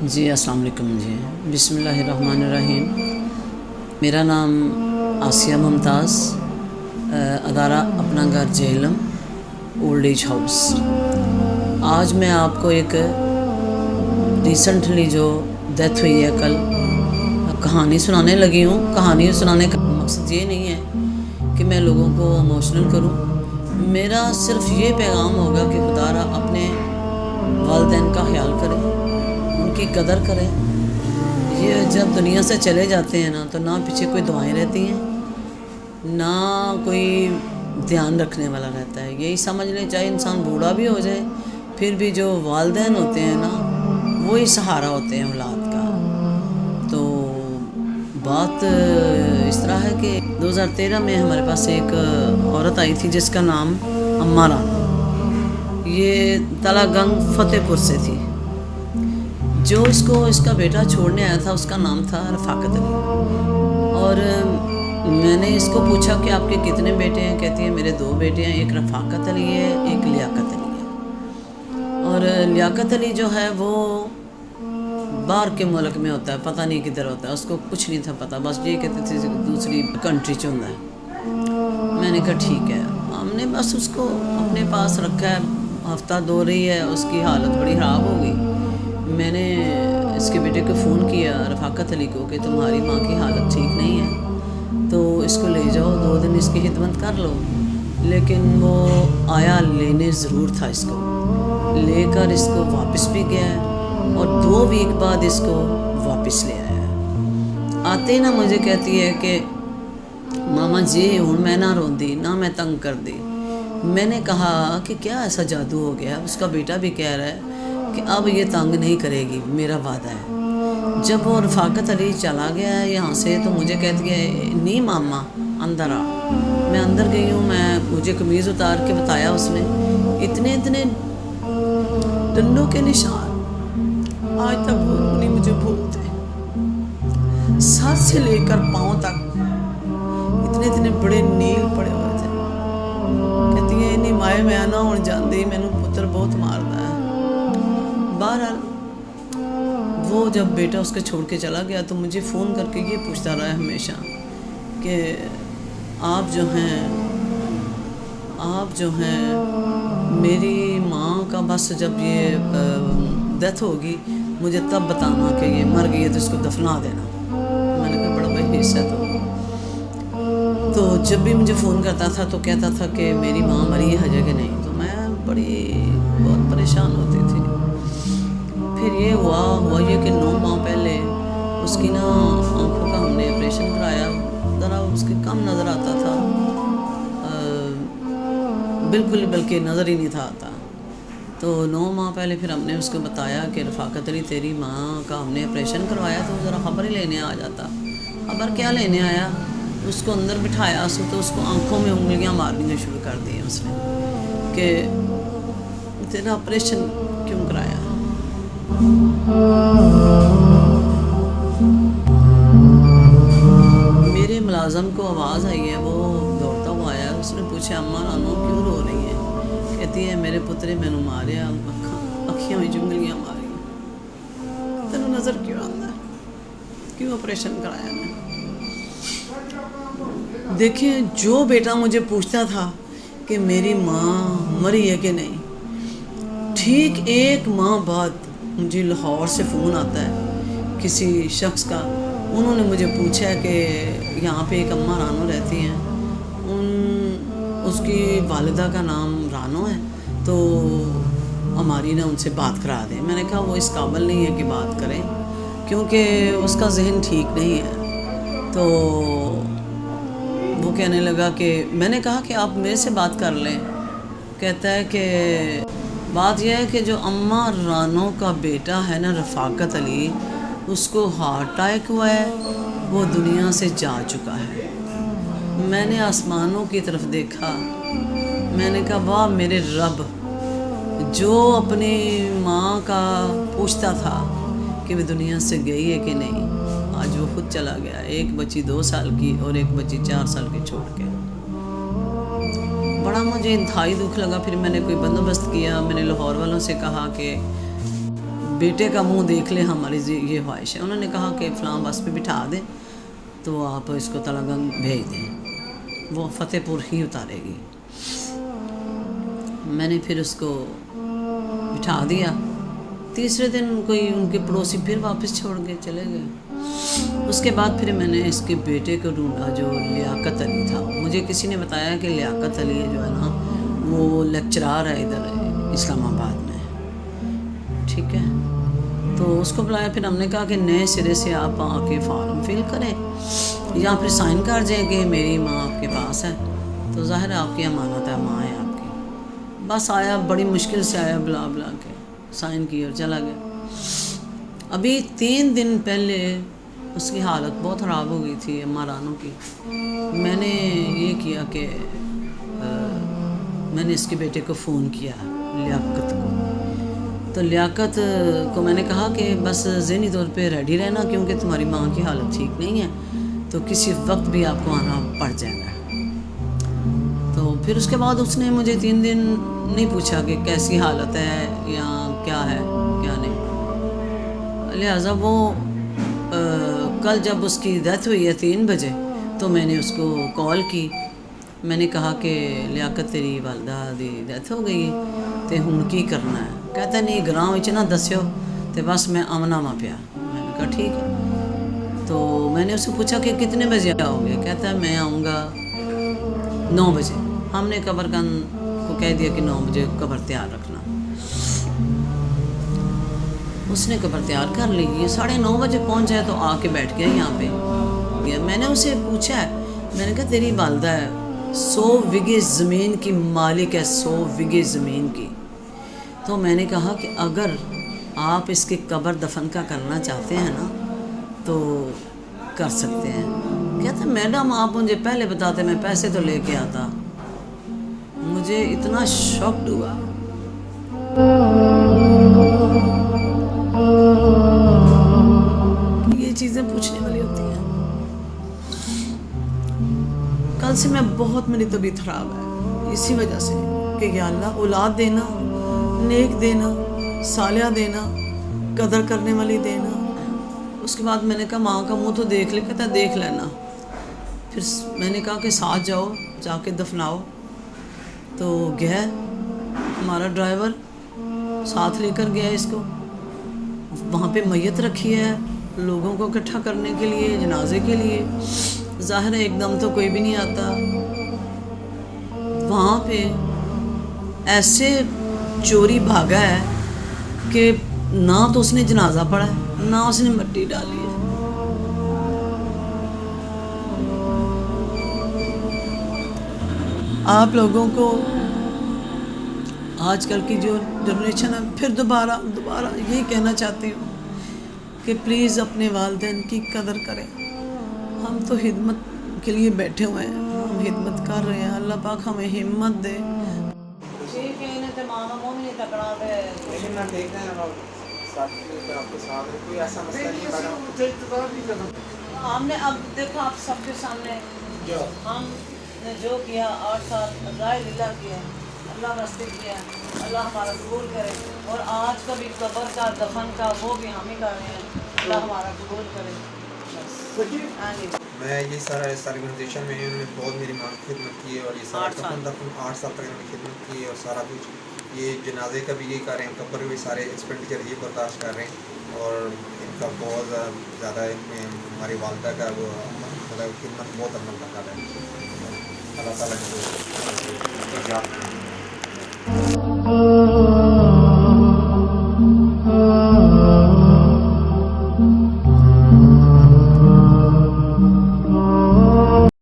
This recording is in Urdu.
جی السلام علیکم جی بسم اللہ الرحمن الرحیم۔ میرا نام آسیہ ممتاز، ادارہ اپنا گھر جہلم اولڈ ایج ہاؤس۔ آج میں آپ کو ایک ریسنٹلی جو ڈیتھ ہوئی ہے کل کہانی سنانے لگی ہوں۔ کہانی سنانے کا مقصد یہ نہیں ہے کہ میں لوگوں کو ایموشنل کروں، میرا صرف یہ پیغام ہوگا کہ خدا را اپنے والدین کا خیال کریں، ان کی قدر کریں۔ یہ جب دنیا سے چلے جاتے ہیں نا تو نہ پیچھے کوئی دعائیں رہتی ہیں، نہ کوئی دھیان رکھنے والا رہتا ہے۔ یہی سمجھ لیں چاہے انسان بوڑھا بھی ہو جائے پھر بھی جو والدین ہوتے ہیں نا وہی سہارا ہوتے ہیں اولاد کا۔ تو بات اس طرح ہے کہ 2013 میں ہمارے پاس ایک عورت آئی تھی جس کا نام اماں رانو، یہ تلا گنگ فتح پور سے تھی۔ جو اس کا بیٹا چھوڑنے آیا تھا اس کا نام تھا رفاقت علی، اور میں نے اس کو پوچھا کہ آپ کے کتنے بیٹے ہیں؟ کہتی ہیں میرے 2 بیٹے ہیں، ایک رفاقت علی ہے ایک لیاقت علی ہے۔ اور لیاقت علی جو ہے وہ باہر کے ملک میں ہوتا ہے، پتہ نہیں کدھر ہوتا ہے، اس کو کچھ نہیں تھا پتہ، بس یہ کہتے تھے دوسری کنٹری چند ہے۔ میں نے کہا ٹھیک ہے، ہم نے بس اس کو اپنے پاس رکھا ہے، ہفتہ 2 رہی ہے، اس کی حالت بڑی خراب ہو گئی۔ میں نے اس کے بیٹے کو فون کیا رفاقت علی کو کہ تمہاری ماں کی حالت ٹھیک نہیں ہے تو اس کو لے جاؤ، 2 دن اس کی خدمت کر لو۔ لیکن وہ آیا، لینے ضرور تھا، اس کو لے کر اس کو واپس بھی گیا اور 2 ویک بعد اس کو واپس لے آیا۔ آتے نہ مجھے کہتی ہے کہ ماما جی ہوں میں نہ روندی نہ میں تنگ کر دی۔ میں نے کہا کہ کیا ایسا جادو ہو گیا؟ اس کا بیٹا بھی کہہ رہا ہے کہ اب یہ تنگ نہیں کرے گی، میرا وعدہ ہے۔ جب وہ رفاقت علی چلا گیا ہے یہاں سے تو مجھے کہتی ہے نہیں ماما اندر آ۔ میں اندر گئی ہوں، مجھے قمیض اتار کے بتایا اس نے، اتنے ڈنڈوں کے نشان آج تک وہ نہیں مجھے بھولتے، سر سے لے کر پاؤں تک اتنے بڑے نیل پڑے ہوئے تھے۔ کہتی ہے نہیں مائے میں نہ ہون جاندی، مینوں پتر بہت ماردا ہے۔ بہرحال وہ جب بیٹا اس کے چھوڑ کے چلا گیا تو مجھے فون کر کے یہ پوچھتا رہا ہے ہمیشہ کہ آپ جو ہیں میری ماں کا بس جب یہ ڈیتھ ہوگی مجھے تب بتانا کہ یہ مر گئی ہے تو اس کو دفنا دینا۔ میں نے کہا بڑا بھائی حصہ تو جب بھی مجھے فون کرتا تھا تو کہتا تھا کہ میری ماں مری ہے کہ نہیں، تو میں بہت پریشان ہوتی تھی۔ پھر یہ ہوا یہ کہ 9 ماہ پہلے اس کی نا آنکھوں کا ہم نے آپریشن کرایا، ذرا اس کی کم نظر آتا تھا، بالکل بلکہ نظر ہی نہیں تھا آتا۔ تو 9 ماہ پہلے پھر ہم نے اس کو بتایا کہ رفاقت علی تیری ماں کا ہم نے آپریشن کروایا، تو ذرا خبر ہی لینے آ جاتا۔ خبر کیا لینے آیا، اس کو اندر بٹھایا تو اس کو آنکھوں میں انگلیاں مارنی شروع کر دی اس نے کہ تیرا آپریشن کیوں کرایا۔ میرے ملازم کو آواز آئی ہے، وہ دوڑتا ہوا آیا، اس نے پوچھا اماں رانو کیوں رو رہی ہے؟ کہتی ہے میرے پترے مینوں ماریا، اکھیاں میں جنگلیاں ماری، تینوں نظر کیوں آتا ہے، کیوں آپریشن کرایا میں؟ دیکھیں جو بیٹا مجھے پوچھتا تھا کہ میری ماں مری ہے کہ نہیں، ٹھیک 1 ماہ بعد مجھے لاہور سے فون آتا ہے کسی شخص کا، انہوں نے مجھے پوچھا کہ یہاں پہ ایک اماں رانو رہتی ہیں، اس کی والدہ کا نام رانو ہے، تو ہماری نے ان سے بات کرا دیں۔ میں نے کہا وہ اس قابل نہیں ہے کہ بات کریں کیونکہ اس کا ذہن ٹھیک نہیں ہے۔ تو وہ کہنے لگا کہ میں نے کہا کہ آپ میرے سے بات کر لیں۔ کہتا ہے کہ بات یہ ہے کہ جو اماں رانو کا بیٹا ہے نا رفاقت علی، اس کو ہارٹ اٹیک ہوا ہے، وہ دنیا سے جا چکا ہے۔ میں نے آسمانوں کی طرف دیکھا، میں نے کہا واہ میرے رب، جو اپنی ماں کا پوچھتا تھا کہ وہ دنیا سے گئی ہے کہ نہیں، آج وہ خود چلا گیا، ایک بچی 2 سال کی اور ایک بچی 4 سال کی چھوڑ کے۔ بڑا مجھے انتہائی دکھ لگا۔ پھر میں نے کوئی بندوبست کیا، میں نے لاہور والوں سے کہا کہ بیٹے کا منہ دیکھ لیں ہماری یہ خواہش ہے. انہوں نے کہا کہ فلاں بس پہ بٹھا دیں تو آپ اس کو تلنگانگ بھیج دیں، وہ فتح پور ہی اتارے گی. میں نے پھر اس کو بٹھا دیا. تیسرے دن کوئی ان کے پڑوسی پھر واپس چھوڑ کے چلے گئے. اس کے بعد پھر میں نے اس کے بیٹے کو ڈھونڈا جو لیاقت علی تھا. مجھے کسی نے بتایا کہ لیاقت علی جو ہے نا وہ لیکچرار ہے ادھر اسلام آباد میں، ٹھیک ہے. تو اس کو بلایا. پھر ہم نے کہا کہ نئے سرے سے آپ آ کے فارم فل کریں یا پھر سائن کر جائیں کہ میری ماں آپ کے پاس ہے. تو ظاہر ہے آپ کی امانت ہے، ماں ہے آپ کی. بس آیا، بڑی مشکل سے آیا، بلا کے سائن کی اور چلا گیا. ابھی 3 دن پہلے اس کی حالت بہت خراب ہو گئی تھی اماں رانو کی. میں نے یہ کیا کہ میں نے اس کے بیٹے کو فون کیا لیاقت کو. تو لیاقت کو میں نے کہا کہ بس ذہنی طور پہ ریڈی رہنا کیونکہ تمہاری ماں کی حالت ٹھیک نہیں ہے، تو کسی وقت بھی آپ کو آنا پڑ جائے گا. تو پھر اس کے بعد اس نے مجھے 3 دن نہیں پوچھا کہ کیسی حالت ہے یا کیا ہے کیا نہیں. لہٰذا وہ کل جب اس کی ڈیتھ ہوئی ہے 3 بجے تو میں نے اس کو کال کی. میں نے کہا کہ لیاقت تیری والدہ دی ڈیتھ ہو گئی تے ہن کی کرنا ہے. کہتا نہیں گراؤں وچ نہ دسیو تے بس میں آمنا وا پیا. میں نے کہا ٹھیک ہے. تو میں نے اس سے پوچھا کہ کتنے بجے آؤ گے. کہتا ہے میں آؤں گا 9 بجے. ہم نے قبر کو کہہ دیا کہ 9 بجے قبر تیار رکھنا. اس نے قبر تیار کر لی. یہ 9:30 بجے پہنچ جائے تو آ کے بیٹھ گیا یہاں پہ. میں نے اسے پوچھا ہے، میں نے کہا تیری والدہ ہے 100 وگے زمین کی مالک ہے، 100 وگے زمین کی. تو میں نے کہا کہ اگر آپ اس کی قبر دفن کا کرنا چاہتے ہیں نا تو کر سکتے ہیں. کہتا میڈم آپ مجھے پہلے بتاتے میں پیسے تو لے کے آتا. مجھے اتنا شاکڈ ہوا. یہ چیزیں پوچھنے والی ہوتی ہیں. کل سے میں بہت، میری طبیعت خراب ہے اسی وجہ سے کہ یا اللہ اولاد دینا، نیک دینا، صالحہ دینا، قدر کرنے والی دینا. اس کے بعد میں نے کہا ماں کا منہ تو دیکھ لے. کہتا دیکھ لینا. پھر میں نے کہا کہ ساتھ جاؤ، جا کے دفناؤ. تو گیا ہمارا ڈرائیور، ساتھ لے کر گیا اس کو. وہاں پہ میت رکھی ہے لوگوں کو اکٹھا کرنے کے لیے، جنازے کے لیے. ظاہر ہے ایک دم تو کوئی بھی نہیں آتا. وہاں پہ ایسے چوری بھاگا ہے کہ نہ تو اس نے جنازہ پڑھا ہے نہ اس نے مٹی ڈالی ہے. آپ لوگوں کو آج کل کی جو جنریشن ہے، پھر دوبارہ یہی کہنا چاہتی ہوں کہ پلیز اپنے والدین کی قدر کریں. ہم تو خدمت کے لیے بیٹھے ہوئے ہیں، ہم خدمت کر رہے ہیں. اللہ پاک ہمیں ہمت دے. ٹھیک ہے انہیں تو ماما موم نہیں تکڑا دے. لیکن میں دیکھ رہے ہیں آپ کے ساتھ کوئی ایسا مسئلہ نہیں ہے. ہم نے اب دیکھو آپ سب کے سامنے ہم نے جو کیا 8 سال اللہ للہ کیا، اللہ واسطے کیا. اللہ ہمارا قبول کرے. اور آج کا بھی قبر کا دفن کا وہ بھی ہم ہی کر رہے ہیں. اللہ ہمارا قبول کرے. میں یہ ساری آرگنائزیشن میں انہوں نے بہت میری ماں کی خدمت کی ہے اور یہ سارا دفن 8 سال تک انہوں نے خدمت کی ہے اور سارا کچھ یہ جنازے کا بھی یہ کر رہے ہیں، قبر بھی سارے ایکسپینڈیچر یہ برداشت کر رہے ہیں. اور ان کا بہت زیادہ ہماری والدہ کا وہ مطلب خدمت بہت عمل کر رہا ہے. اللہ تعالیٰ